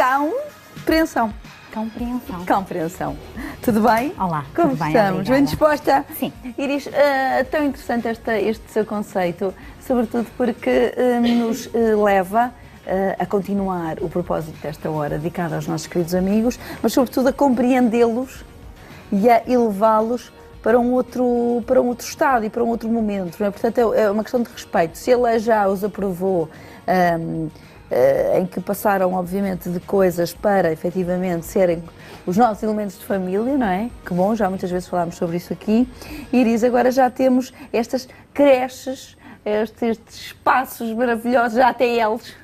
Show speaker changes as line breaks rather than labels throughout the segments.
Compreensão. Compreensão. Tudo bem?
Olá,
como
tudo bem?
estamos?
Obrigada.
Bem disposta?
Sim.
Iris, tão interessante este seu conceito, sobretudo porque nos leva a continuar o propósito desta hora dedicado aos nossos queridos amigos, mas sobretudo a compreendê-los e a elevá-los para um outro estado e para um outro momento. Não é? Portanto, é uma questão de respeito. Se ele já os aprovou, em que passaram, obviamente, de coisas para, efetivamente, serem os nossos elementos de família, não é? Que bom, já muitas vezes falámos sobre isso aqui. Iris, agora já temos estas creches, estes espaços maravilhosos, já até eles,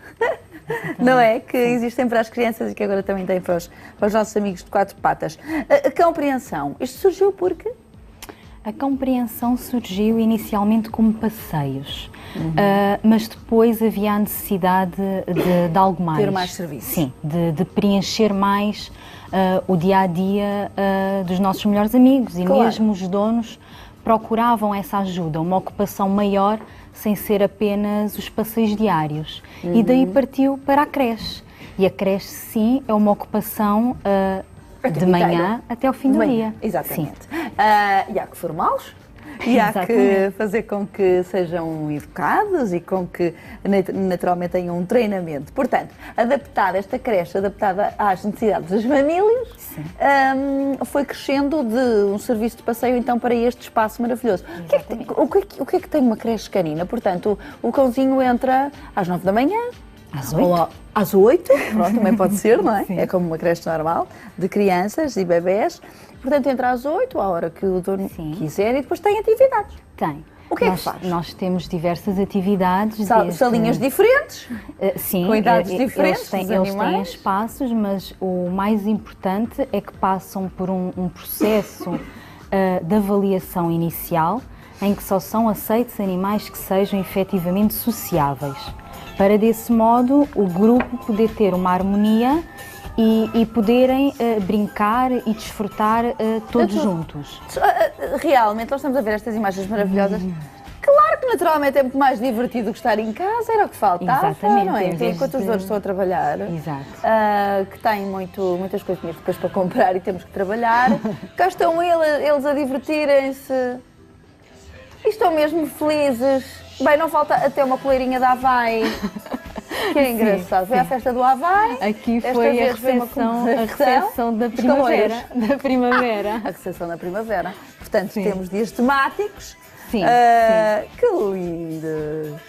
não é? Que existem para as crianças e que agora também têm para os nossos amigos de quatro patas. A compreensão, isto surgiu porque?
A compreensão surgiu inicialmente como passeios, mas depois havia a necessidade de algo mais.
Ter mais serviço.
Sim, de preencher mais o dia-a-dia dos nossos melhores amigos e mesmo os donos procuravam essa ajuda, uma ocupação maior sem ser apenas os passeios diários. E daí partiu para a creche. E a creche, sim, é uma ocupação de manhã até ao fim do dia.
Exatamente. E há que formá-los, e há que fazer com que sejam educados e com que naturalmente tenham um treinamento. Portanto, esta creche adaptada às necessidades das famílias, foi crescendo de um serviço de passeio então para este espaço maravilhoso. O que é que tem uma creche canina? Portanto, o cãozinho entra às 9 da manhã,
às 8?
Ou às 8, pronto, também pode ser, não é?
Sim.
É como uma creche normal, de crianças e bebés. Portanto, entra às 8, à hora que o dono quiser, e depois tem atividades.
Tem.
O que é que faz?
Nós temos diversas atividades.
Salinhas diferentes,
sim,
com idades diferentes
eles têm espaços, mas o mais importante é que passam por um processo de avaliação inicial, em que só são aceitos animais que sejam efetivamente sociáveis, para desse modo o grupo poder ter uma harmonia e poderem brincar e desfrutar todos juntos.
Realmente, nós estamos a ver estas imagens maravilhosas. Claro que naturalmente é muito mais divertido que estar em casa, era o que faltava.
Exatamente,
não é? Enquanto os donos estão a trabalhar, que têm muitas coisinhas depois para comprar e temos que trabalhar, cá estão eles a divertirem-se e estão mesmo felizes. Bem, não falta até uma coleirinha da Havaí, que é engraçado. Foi à festa do Havaí.
Aqui foi a recepção da primavera.
A recepção da primavera. Portanto, temos dias temáticos.
Sim,
que lindos.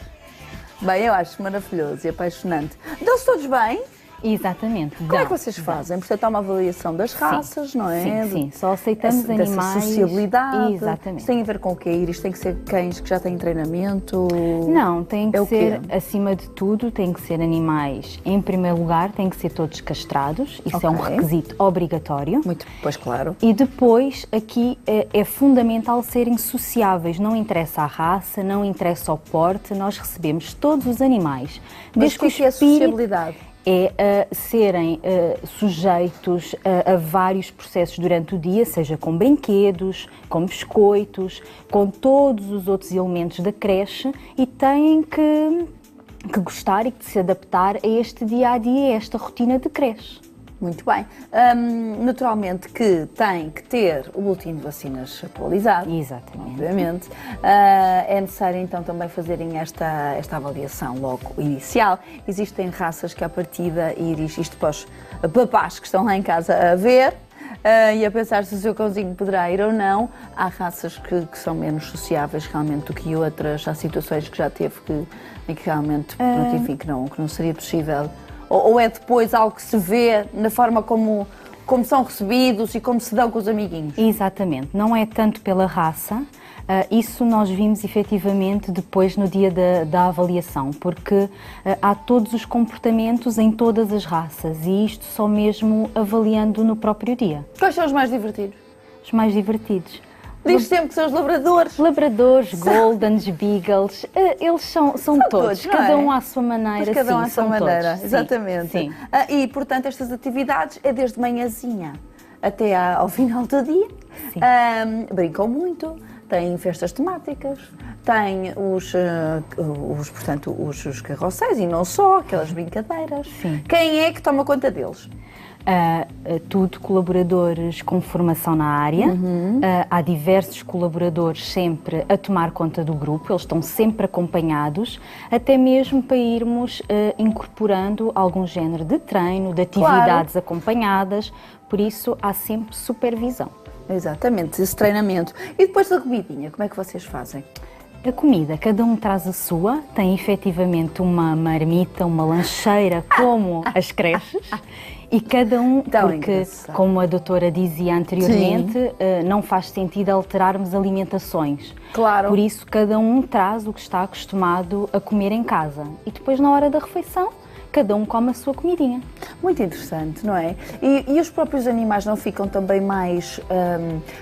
Bem, eu acho maravilhoso e apaixonante. Dão-se todos bem?
Exatamente.
Como é que vocês fazem? Portanto, há uma avaliação das raças, não é?
Sim, só aceitamos animais...
Dessa sociabilidade.
Exatamente.
Isso tem a ver com o quê, Iris? Tem que ser cães que já têm treinamento?
Não, tem que ser, acima de tudo, tem que ser animais, em primeiro lugar, têm que ser todos castrados. Isso é um requisito obrigatório.
Muito, pois claro.
E depois, aqui, é fundamental serem sociáveis. Não interessa a raça, não interessa o porte, nós recebemos todos os animais.
Mas o que é a sociabilidade?
É serem sujeitos a vários processos durante o dia, seja com brinquedos, com biscoitos, com todos os outros elementos da creche, e têm que gostar e que se adaptar a este dia-a-dia, a esta rotina de creche.
Muito bem. Naturalmente que tem que ter o boletim de vacinas atualizado.
Exatamente.
Obviamente. É necessário então também fazerem esta avaliação logo inicial. Existem raças que à partida, Iris, isto para os papás que estão lá em casa a ver e a pensar se o seu cãozinho poderá ir ou não, há raças que são menos sociáveis realmente do que outras. Há situações que já teve em que realmente, pronto, enfim, que não seria possível. Ou é depois algo que se vê na forma como são recebidos e como se dão com os amiguinhos?
Exatamente, não é tanto pela raça, isso nós vimos efetivamente depois no dia da avaliação, porque há todos os comportamentos em todas as raças e isto só mesmo avaliando no próprio dia.
Quais são os mais divertidos?
Os mais divertidos?
Diz sempre que são os labradores.
Labradores, Goldens, Beagles, eles são todos, cada um à sua maneira.
Mas cada um à sua maneira,
todos.
exatamente.
Sim.
E, portanto, estas atividades é desde manhãzinha até ao final do dia.
Sim.
Brincam muito, têm festas temáticas, tem portanto, os carrosséis e não só, aquelas brincadeiras.
Sim.
Quem é que toma conta deles?
Tudo colaboradores com formação na área. Há diversos colaboradores sempre a tomar conta do grupo, eles estão sempre acompanhados, até mesmo para irmos incorporando algum género de treino, de atividades acompanhadas, por isso há sempre supervisão.
Exatamente, esse treinamento. E depois da comidinha, como é que vocês fazem?
A comida, cada um traz a sua, tem efetivamente uma marmita, uma lancheira, como as creches, e cada um, porque, como a doutora dizia anteriormente, não faz sentido alterarmos alimentações.
Claro.
Por isso, cada um traz o que está acostumado a comer em casa. E depois, na hora da refeição, cada um come a sua comidinha.
Muito interessante, não é? E os próprios animais não ficam também mais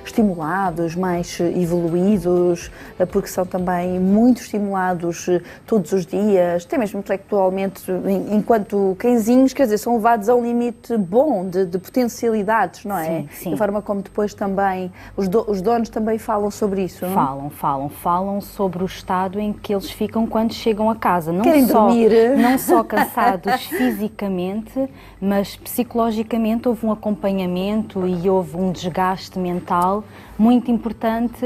estimulados, mais evoluídos, porque são também muito estimulados todos os dias, até mesmo intelectualmente, enquanto cãezinhos, quer dizer, são levados a um limite bom de potencialidades, não é?
Sim, sim.
Da forma como depois também, os donos também falam sobre isso, não?
Falam sobre o estado em que eles ficam quando chegam a casa.
Querem dormir.
Não só cansados fisicamente, mas psicologicamente houve um acompanhamento e houve um desgaste mental muito importante.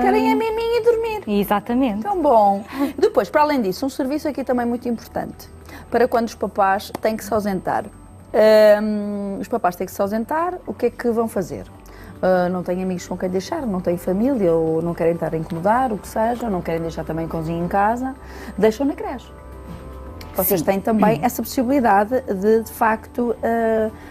Querem a miminha e dormir.
Exatamente.
Tão bom. Depois, para além disso, um serviço aqui também muito importante, para quando os papás têm que se ausentar. Os papás têm que se ausentar, o que é que vão fazer? Não têm amigos com quem deixar, não têm família, ou não querem estar a incomodar, o que seja, não querem deixar também cozinha em casa, deixam na creche. Vocês têm também essa possibilidade de facto,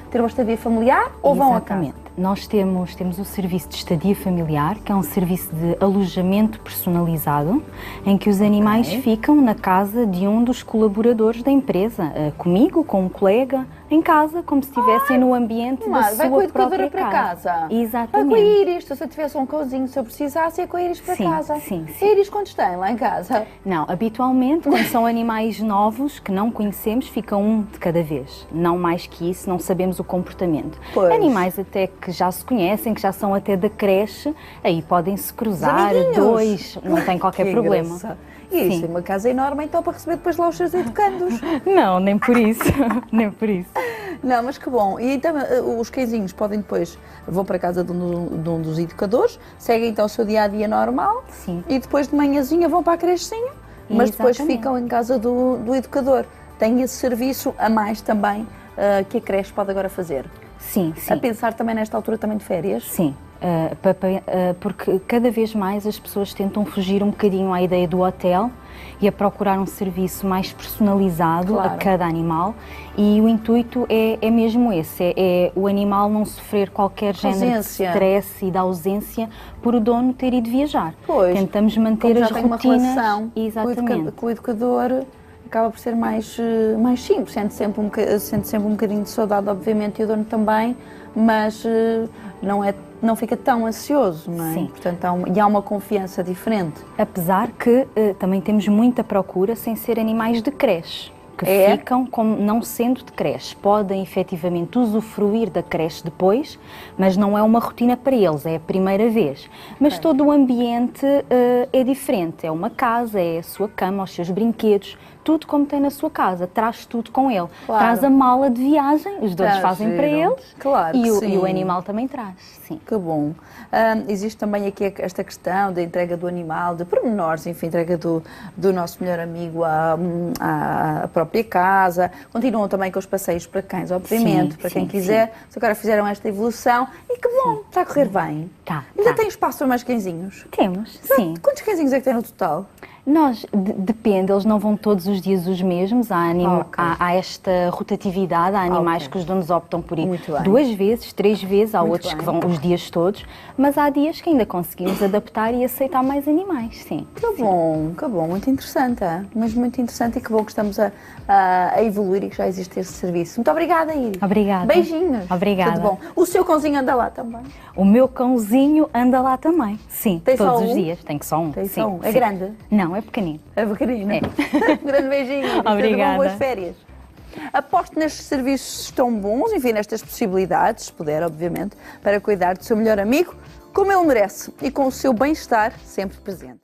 ter uma estadia familiar ou vão a casa?
Nós temos o serviço de estadia familiar, que é um serviço de alojamento personalizado, em que os animais ficam na casa de um dos colaboradores da empresa, comigo, com um colega, em casa, como se estivessem no ambiente da sua própria casa.
Vai com a educadora para casa?
Exatamente.
Vai com a Iris, se eu tivesse um cãozinho, se eu precisasse, ia com a Iris para casa?
Sim.
E a Iris quantos tem lá em casa?
Não, habitualmente, quando são animais novos, que não conhecemos, fica um de cada vez. Não mais que isso, não sabemos o comportamento.
Pois.
Animais até que já se conhecem, que já são até da creche, aí podem-se cruzar, dois, não tem qualquer problema.
Engraçado. E isso é uma casa enorme, então, para receber depois lá os seus educandos.
Não, nem por isso, nem por isso.
Não, mas que bom. E então os cãezinhos podem depois, vão para a casa de um dos educadores, seguem então o seu dia-a-dia normal.
Sim.
E depois de manhãzinha vão para a crechezinha, mas depois ficam em casa do educador. Tem esse serviço a mais também que a creche pode agora fazer.
Sim.
A pensar também nesta altura também de férias?
Sim. Porque cada vez mais as pessoas tentam fugir um bocadinho à ideia do hotel e a procurar um serviço mais personalizado a cada animal, e o intuito é mesmo esse, é o animal não sofrer qualquer género de stress e de ausência por o dono ter ido viajar.
Pois,
tentamos manter as rotinas.
Uma relação
exatamente.
Com o educador, acaba por ser mais simples, sente sempre um bocadinho de saudade, obviamente, e o dono também, mas não fica tão ansioso, não é?
Sim.
Portanto, há uma confiança diferente.
Apesar que também temos muita procura sem ser animais de creche, que ficam como não sendo de creche. Podem efetivamente usufruir da creche depois, mas não é uma rotina para eles, é a primeira vez. Mas todo o ambiente é diferente, é uma casa, é a sua cama, os seus brinquedos, tudo como tem na sua casa, traz tudo com ele.
Claro.
Traz a mala de viagem, os donos fazem para eles,
claro
e o animal também traz. Sim.
Que bom. Existe também aqui esta questão da entrega do animal, de pormenores, enfim, entrega do nosso melhor amigo à própria casa. Continuam também com os passeios para cães, obviamente, para quem quiser. Se agora fizeram esta evolução, e que bom, está a correr bem. Ainda tem espaço para mais cãezinhos?
Temos, sim.
Quantos cãezinhos é que tem no total?
Nós, depende, eles não vão todos os dias os mesmos, há esta rotatividade, há animais que os donos optam por ir 2 vezes, 3 vezes, há outros que vão os dias todos, mas há dias que ainda conseguimos adaptar e aceitar mais animais, sim.
Que bom, muito interessante, mas muito interessante, e que bom que estamos a evoluir e que já existe esse serviço. Muito obrigada, Iris.
Obrigada.
Beijinhos.
Obrigada.
Tudo bom. O seu cãozinho anda lá também?
O meu cãozinho anda lá também, sim,
tem
todos
só
os dias, tem só um.
Tem só um. É grande?
Não, é pequenino.
É pequenino?
É.
Um grande beijinho.
Obrigada.
Boas férias. Aposto nestes serviços tão bons, enfim, nestas possibilidades, se puder, obviamente, para cuidar do seu melhor amigo, como ele merece, e com o seu bem-estar sempre presente.